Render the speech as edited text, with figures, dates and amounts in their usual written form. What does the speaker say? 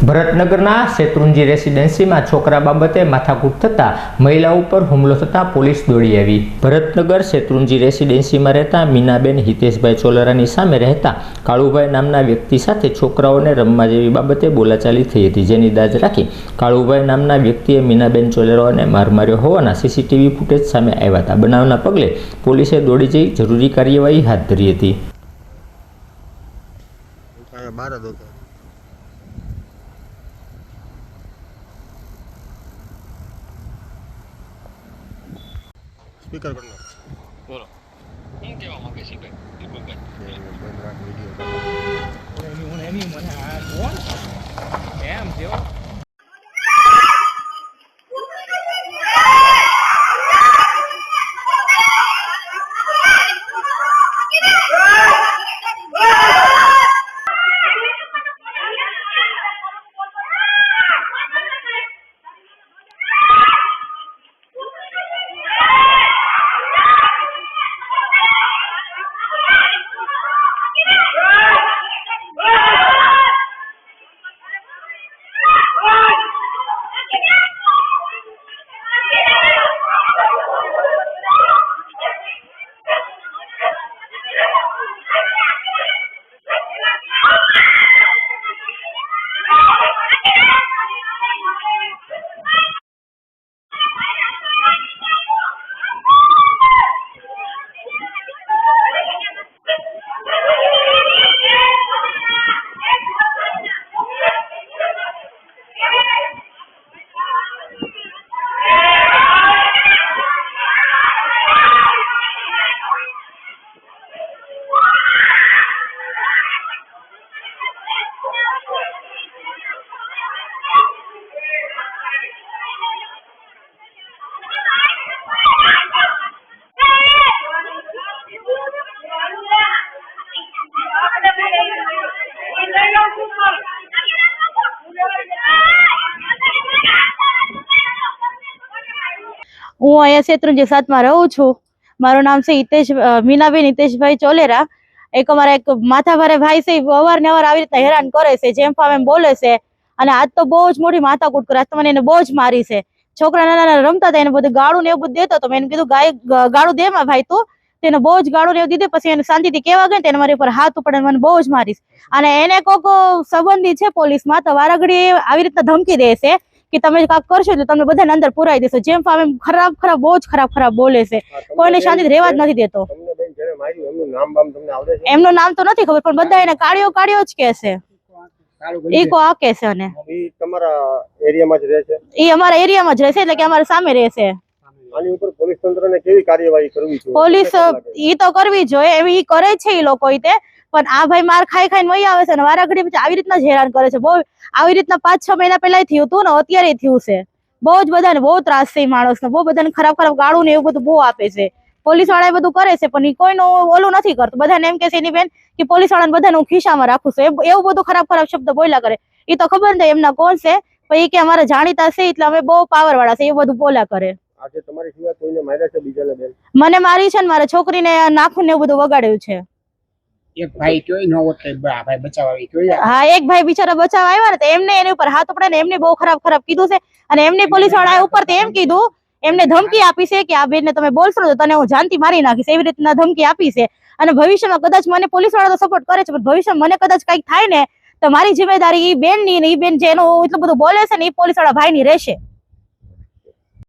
ભરતનગરના શેત્રુંજી રેસિડેન્સીમાં છોકરા બાબતે માથાકૂટ થતા મહિલા ઉપર હુમલો થતા પોલીસ દોડી આવી। ભરતનગર શેત્રુંજી રેસિડેન્સીમાં રહેતા મીનાબેન હિતેશભાઈ ચોલેરાની સામે રહેતા કાળુભાઈ નામના વ્યક્તિ સાથે છોકરાઓને રમવા જેવી બાબતે બોલાચાલી થઈ હતી, જેની દાજ રાખી કાળુભાઈ નામના વ્યક્તિએ મીનાબેન ચોલેરાઓને માર માર્યો હોવાના સીસીટીવી ફૂટેજ સામે આવ્યા હતા। બનાવના પગલે પોલીસે દોડી જઈ જરૂરી કાર્યવાહી હાથ ધરી હતી। स्पीकर करना बोलो હું કેવા માંગે છે ભાઈ એની મને આ કોણ એમ જેવો હું અહીંયા શેત્રુંજી 7 માં રહું છું। મારું નામ છે મીનાબેન હિતેશભાઈ ચોલેરા। એક અમારા એક માથાભારે ભાઈ છે, અવારનવાર આવી રીતના હેરાન કરે છે, જેમ ફાવે એમ બોલે છે, અને આજ તો બહુ જ મોટી માથાકૂટ કરે। આજ તો મને એને બહુ જ મારી છે। છોકરા નાના નાના રમતા હતા, એને બધું ગાળું ને એવું બધું દેતો હતો। મેં એને કીધું ગાળું દે માં ભાઈ તું, તેને બહુ જ ગાળું ને એવું દીધી। પછી એને શાંતિથી કહેવા ગઈ તેને મારી ઉપર હાથ ઉપડે મને બહુ જ મારીશ। અને એને કોઈક સંબંધી છે પોલીસમાં, તો વારાઘડી આવી રીતના ધમકી દે છે કે તમે કાંઈક કરશો એટલે તમને બધાને અંદર પુરાઈ દેશો, જેમ ફાવે એમ ખરાબ બહુ જ ખરાબ બોલે છે। કોઈને શાંતિથી રહેવા જ નથી દેતો। એમનું નામ તો નથી ખબર, પણ બધા એને કાળિયો જ કે છે, ઈકો આ કે છે। અને તમારા એરિયામાં જ રહે છે? ઈ અમારા એરિયામાં જ રહે છે, એટલે કે અમારા સામે રહે છે। આની ઉપર પોલીસ તંત્રને કેવી કાર્યવાહી કરવી જોઈએ? પોલીસ ઈ તો કરવી જોઈએ, એવી કરે છે ઈ લોકો ઈ તે, પણ આ ભાઈ માર ખાઈને વહી આવે છે ને વારાઘડી પછી આવી રીતના જ હેરાન કરે છે। બહુ આવી રીતના 5-6 મહિના પહેલા થયું હતું ને અત્યારે થયું છે। બહુ જ બધાને બહુ ત્રાસ છે માણસને, બહુ બધાને ખરાબ ગાળું ને એવું બધું બહુ આપે છે। પોલીસ વાળા બધું કરે છે, પણ કોઈનું ઓલું નથી કરતું। બધાને એમ કે છે એની બેન કે પોલીસ વાળાને બધાને હું ખિસ્સામાં રાખું છું, એવું બધું ખરાબ શબ્દ બોલ્યા કરે। એ તો ખબર નથી એમના કોણ છે, પણ એ કે અમારા જાણીતા છે એટલે અમે બહુ પાવર વાળા છે, એવું બધું બોલ્યા કરે। આજે તમારી સિવાય કોઈને માર્યા છે બીજાને બેન? મને મારી છે ને મારા છોકરીને નાખું ને એવું બધું વગાડ્યું છે। એક ભાઈ જોઈ નો હોત ભાઈ બચાવ આવી જોઈ? હા, એક ભાઈ બિચારા બચાવ આવ્યા ને, તો એમને એની ઉપર હાથ ઉપડે ને એમને બહુ ખરાબ કીધું છે। અને એમની પોલીસ વાળા ઉપર એમ કીધું, એમને ધમકી આપી છે કે આ બેનને તમે બોલશો તો તને હું જાનથી મારી નાખીશ, એવી રીતના ધમકી આપી છે। અને ભવિષ્યમાં કદાચ મને પોલીસ વાળા તો સપોર્ટ કરે છે, પણ ભવિષ્યમાં મને કદાચ કઈક થાય ને તો મારી જિમ્મેદારી ઈ બેન ની ને ઈ બેન જેનો એટલું બધું બોલે છે ને એ પોલીસ વાળા ભાઈ ની રહેશે।